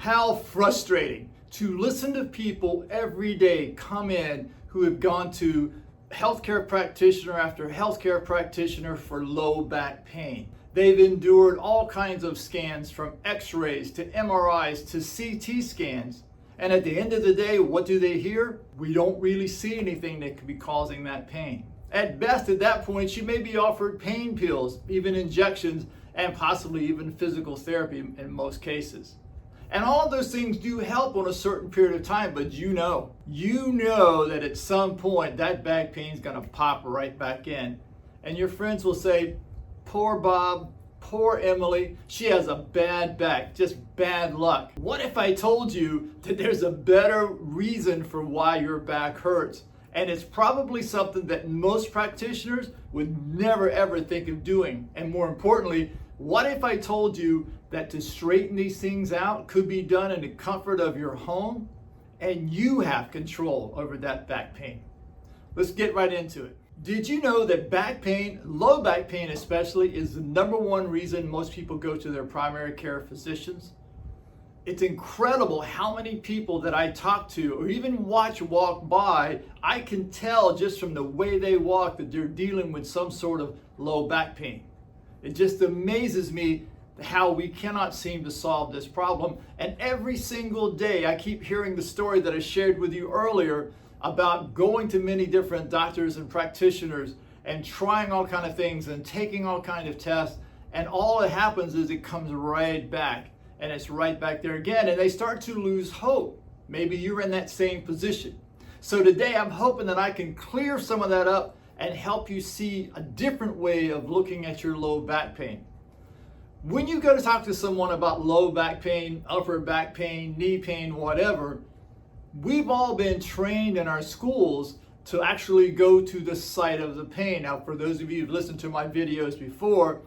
How frustrating to listen to people every day come in who have gone to healthcare practitioner after healthcare practitioner for low back pain. They've endured all kinds of scans, from x-rays to MRIs to CT scans. And at the end of the day, what do they hear? We don't really see anything that could be causing that pain. At best, at that point, she may be offered pain pills, even injections, and possibly even physical therapy in most cases. And all of those things do help on a certain period of time, but you know that at some point that back pain is going to pop right back in. And your friends will say, poor Bob, poor Emily, she has a bad back, just bad luck. What if I told you that there's a better reason for why your back hurts? And it's probably something that most practitioners would never ever think of doing. And more importantly, what if I told you that to straighten these things out could be done in the comfort of your home and you have control over that back pain? Let's get right into it. Did you know that back pain, low back pain especially, is the number one reason most people go to their primary care physicians? It's incredible how many people that I talk to or even watch walk by, I can tell just from the way they walk that they're dealing with some sort of low back pain. It just amazes me how we cannot seem to solve this problem. And every single day I keep hearing the story that I shared with you earlier about going to many different doctors and practitioners and trying all kind of things and taking all kind of tests, and all that happens is it comes right back, and it's right back there again, and they start to lose hope. Maybe you're in that same position. So today I'm hoping that I can clear some of that up and help you see a different way of looking at your low back pain. When you go to talk to someone about low back pain, upper back pain, knee pain, whatever, we've all been trained in our schools to actually go to the site of the pain. Now, for those of you who've listened to my videos before,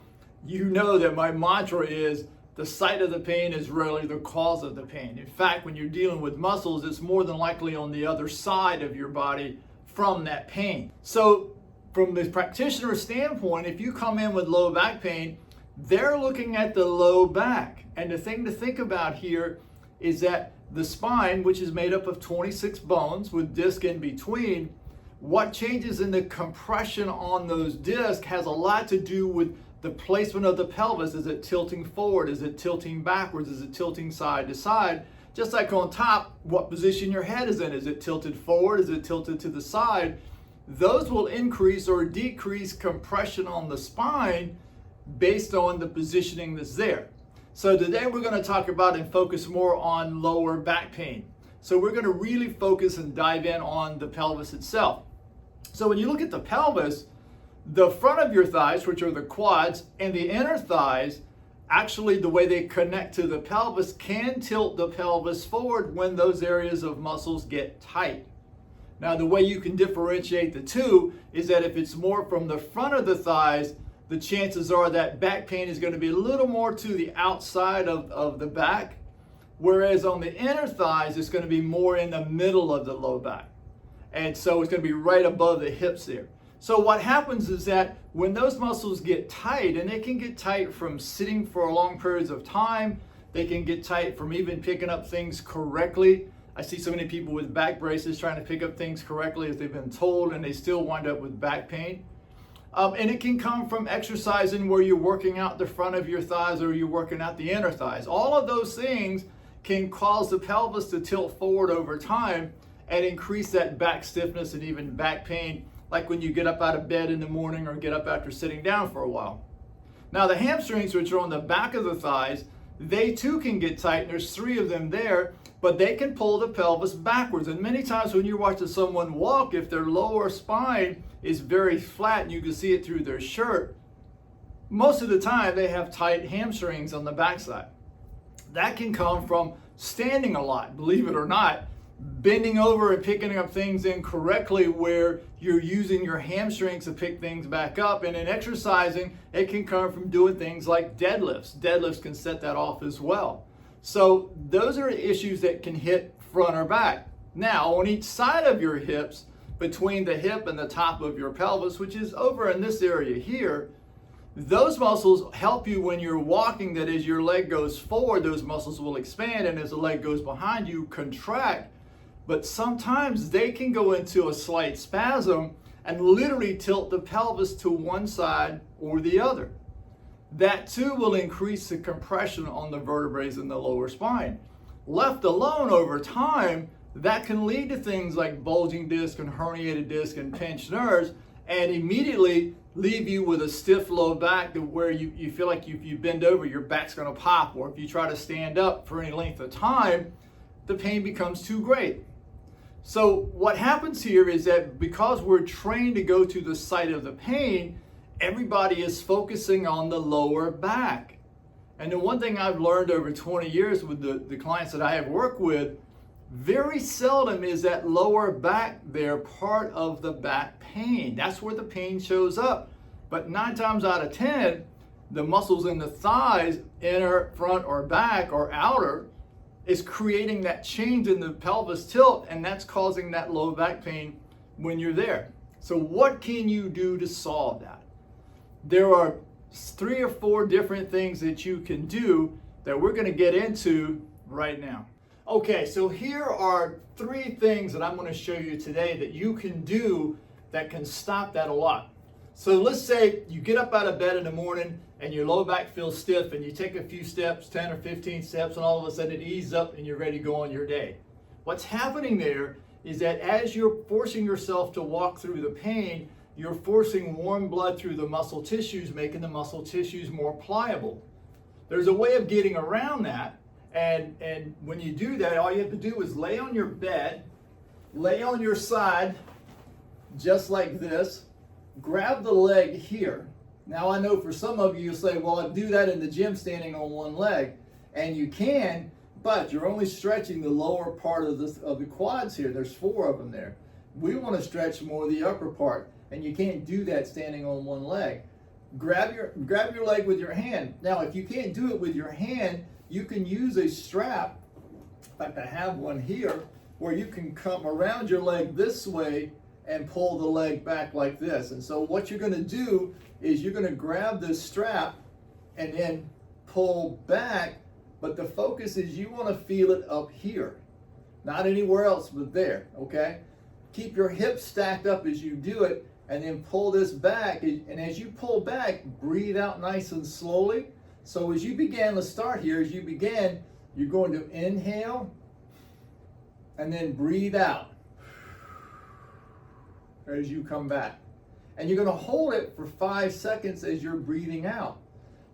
you know that my mantra is the site of the pain is rarely the cause of the pain. In fact, when you're dealing with muscles, it's more than likely on the other side of your body from that pain. So from the practitioner standpoint, if you come in with low back pain, they're looking at the low back. And the thing to think about here is that the spine, which is made up of 26 bones with disc in between, what changes in the compression on those discs has a lot to do with the placement of the pelvis. Is it tilting forward? Is it tilting backwards? Is it tilting side to side? Just like on top, what position your head is in. Is it tilted forward? Is it tilted to the side? Those will increase or decrease compression on the spine based on the positioning that's there. So today we're going to talk about and focus more on lower back pain. So we're going to really focus and dive in on the pelvis itself. So when you look at the pelvis, the front of your thighs, which are the quads, and the inner thighs, actually the way they connect to the pelvis can tilt the pelvis forward when those areas of muscles get tight. Now, the way you can differentiate the two is that if it's more from the front of the thighs, the chances are that back pain is going to be a little more to the outside of the back, whereas on the inner thighs, it's going to be more in the middle of the low back. And so it's going to be right above the hips there. So what happens is that when those muscles get tight, and they can get tight from sitting for long periods of time, they can get tight from even picking up things correctly. I see so many people with back braces trying to pick up things correctly as they've been told, and they still wind up with back pain. And it can come from exercising where you're working out the front of your thighs or you're working out the inner thighs. All of those things can cause the pelvis to tilt forward over time and increase that back stiffness and even back pain, like when you get up out of bed in the morning or get up after sitting down for a while. Now, the hamstrings, which are on the back of the thighs, they too can get tight, and there's 3 of them there, but they can pull the pelvis backwards. And many times when you're watching someone walk, if their lower spine is very flat and you can see it through their shirt, most of the time they have tight hamstrings on the backside. That can come from standing a lot, believe it or not, bending over and picking up things incorrectly where you're using your hamstrings to pick things back up. And in exercising, it can come from doing things like deadlifts. Deadlifts can set that off as well. So those are issues that can hit front or back. Now, on each side of your hips, between the hip and the top of your pelvis, which is over in this area here, Those muscles help you when you're walking, that as your leg goes forward, those muscles will expand, and as the leg goes behind you, contract. But sometimes they can go into a slight spasm and literally tilt the pelvis to one side or the other. That too will increase the compression on the vertebrae in the lower spine. Left alone over time, that can lead to things like bulging disc and herniated disc and pinched nerves, and immediately leave you with a stiff low back to where you feel like if you bend over, your back's going to pop, or if you try to stand up for any length of time, the pain becomes too great. So what happens here is that because we're trained to go to the site of the pain, everybody is focusing on the lower back. And the one thing I've learned over 20 years with the clients that I have worked with, very seldom is that lower back there part of the back pain. That's where the pain shows up. But 9 times out of 10, the muscles in the thighs, inner, front, or back, or outer, is creating that change in the pelvis tilt, and that's causing that low back pain when you're there. So what can you do to solve that? There are 3 or 4 different things that you can do that we're going to get into right now. Okay, so here are 3 things that I'm going to show you today that you can do that can stop that a lot. So let's say you get up out of bed in the morning and your low back feels stiff, and you take a few steps, 10 or 15 steps, and all of a sudden it eases up and you're ready to go on your day. What's happening there is that as you're forcing yourself to walk through the pain, you're forcing warm blood through the muscle tissues, making the muscle tissues more pliable. There's a way of getting around that. And when you do that, all you have to do is lay on your bed, lay on your side, just like this, grab the leg here. Now I know for some of you, you'll say, well, I do that in the gym standing on one leg. And you can, but you're only stretching the lower part of the quads here. There's 4 of them there. We want to stretch more the upper part, and you can't do that standing on one leg. Grab your leg with your hand. Now, if you can't do it with your hand, you can use a strap, like I have one here, where you can come around your leg this way and pull the leg back like this. And so what you're going to do is you're going to grab this strap and then pull back, but the focus is you want to feel it up here, not anywhere else but there, okay? Keep your hips stacked up as you do it, and then pull this back. And as you pull back, breathe out nice and slowly. So as you begin, let's start here. As you begin, you're going to inhale and then breathe out as you come back. And you're going to hold it for 5 seconds as you're breathing out.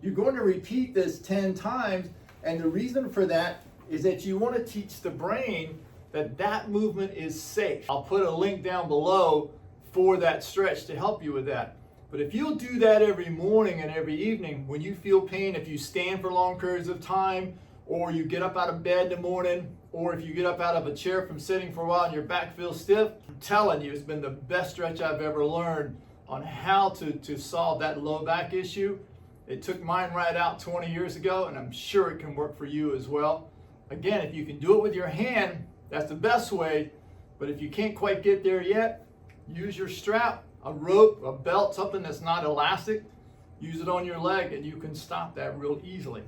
You're going to repeat this 10 times, and the reason for that is that you want to teach the brain that that movement is safe. I'll put a link down below for that stretch to help you with that. But if you'll do that every morning and every evening, when you feel pain, if you stand for long periods of time, or you get up out of bed in the morning, or if you get up out of a chair from sitting for a while and your back feels stiff, I'm telling you, it's been the best stretch I've ever learned on how to solve that low back issue. It took mine right out 20 years ago, and I'm sure it can work for you as well. Again, if you can do it with your hand, that's the best way. But if you can't quite get there yet, use your strap, a rope, a belt, something that's not elastic. Use it on your leg, and you can stop that real easily.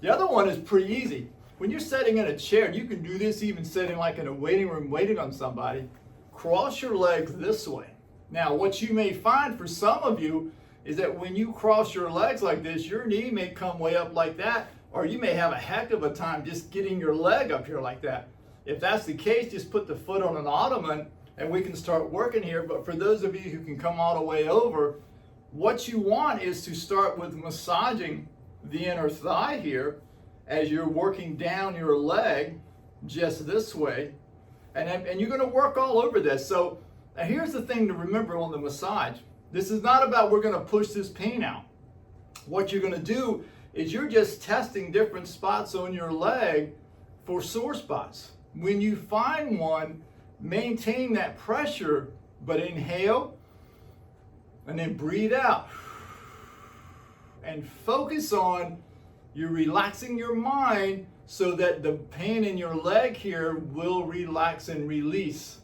The other one is pretty easy. When you're sitting in a chair, and you can do this even sitting like in a waiting room waiting on somebody, cross your legs this way. Now, what you may find for some of you is that when you cross your legs like this, your knee may come way up like that, or you may have a heck of a time just getting your leg up here like that. If that's the case, just put the foot on an ottoman and we can start working here. But for those of you who can come all the way over, what you want is to start with massaging the inner thigh here as you're working down your leg just this way. And you're going to work all over this. So now here's the thing to remember on the massage. This is not about we're going to push this pain out. What you're going to do is you're just testing different spots on your leg for sore spots. When you find one, maintain that pressure, but inhale and then breathe out. And focus on you relaxing your mind so that the pain in your leg here will relax and release.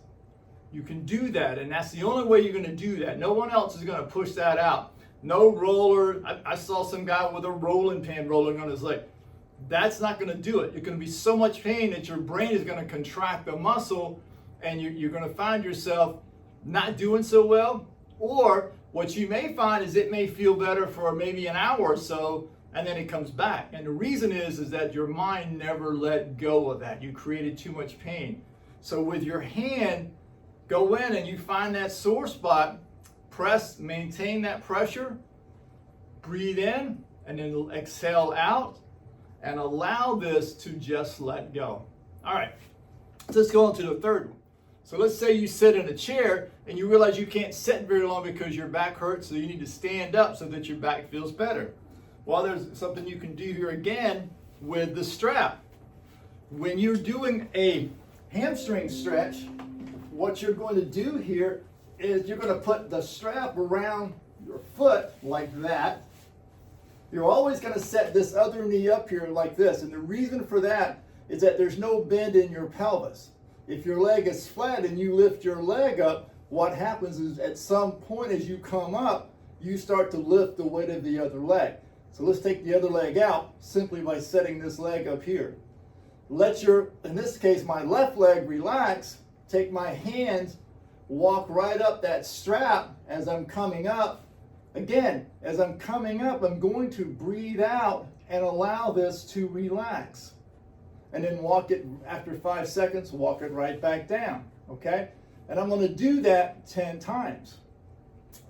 You can do that, and that's the only way you're going to do that. No one else is going to push that out. No roller. I saw some guy with a rolling pin rolling on his leg. That's not going to do it. You're going to be so much pain that your brain is going to contract the muscle, and you're going to find yourself not doing so well. Or what you may find is it may feel better for maybe an hour or so, and then it comes back. And the reason is that your mind never let go of that. You created too much pain. So with your hand, go in and you find that sore spot, press, maintain that pressure, breathe in, and then exhale out, and allow this to just let go. All right, let's go on to the third one. So let's say you sit in a chair and you realize you can't sit very long because your back hurts, so you need to stand up so that your back feels better. Well, there's something you can do here again with the strap. When you're doing a hamstring stretch, what you're going to do here is you're going to put the strap around your foot like that. You're always going to set this other knee up here like this, and the reason for that is that there's no bend in your pelvis. If your leg is flat and you lift your leg up, what happens is at some point as you come up, you start to lift the weight of the other leg. So let's take the other leg out simply by setting this leg up here. Let your, in this case, my left leg relax, take my hands, walk right up that strap as I'm coming up. Again, as I'm coming up, I'm going to breathe out and allow this to relax. And then walk it, after 5 seconds, walk it right back down, okay? And I'm going to do that 10 times.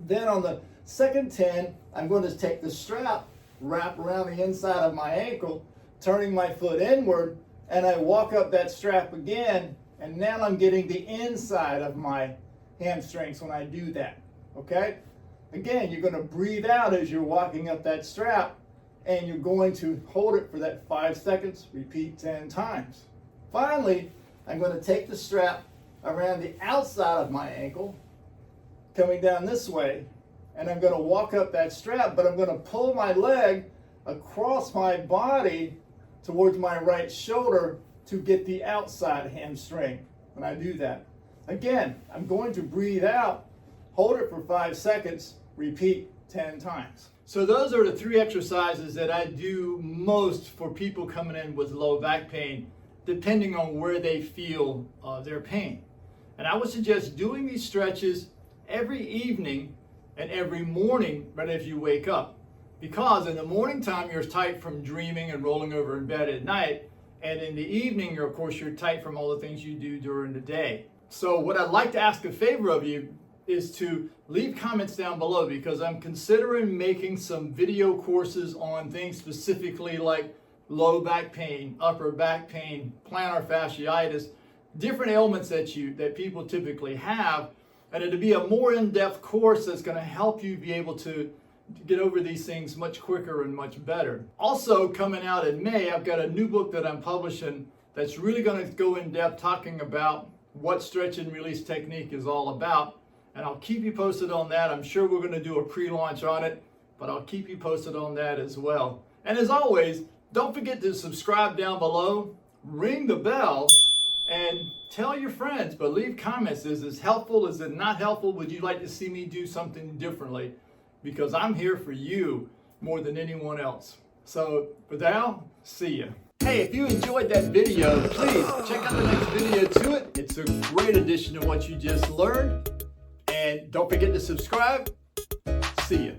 Then on the second 10, I'm going to take the strap, wrap around the inside of my ankle, turning my foot inward, and I walk up that strap again, and now I'm getting the inside of my hamstrings when I do that, okay? Again, you're going to breathe out as you're walking up that strap, and you're going to hold it for that 5 seconds, repeat 10 times. Finally, I'm going to take the strap around the outside of my ankle, coming down this way, and I'm going to walk up that strap, but I'm going to pull my leg across my body towards my right shoulder to get the outside hamstring when I do that. Again, I'm going to breathe out, hold it for 5 seconds, repeat 10 times. So those are the 3 exercises that I do most for people coming in with low back pain, depending on where they feel their pain. And I would suggest doing these stretches every evening and every morning right as you wake up. Because in the morning time, you're tight from dreaming and rolling over in bed at night. And in the evening, you're tight from all the things you do during the day. So what I'd like to ask a favor of you is to leave comments down below, because I'm considering making some video courses on things specifically like low back pain, upper back pain, plantar fasciitis, different ailments that people typically have, and it'll be a more in-depth course that's going to help you be able to get over these things much quicker and much better. Also coming out in May, I've got a new book that I'm publishing that's really going to go in depth talking about what stretch and release technique is all about. And I'll keep you posted on that. I'm sure we're going to do a pre-launch on it, but I'll keep you posted on that as well. And as always, don't forget to subscribe down below, ring the bell, and tell your friends, but leave comments. Is this helpful? Is it not helpful? Would you like to see me do something differently? Because I'm here for you more than anyone else. So for now, see ya. Hey, if you enjoyed that video, please check out the next video to it. It's a great addition to what you just learned. And don't forget to subscribe. See ya.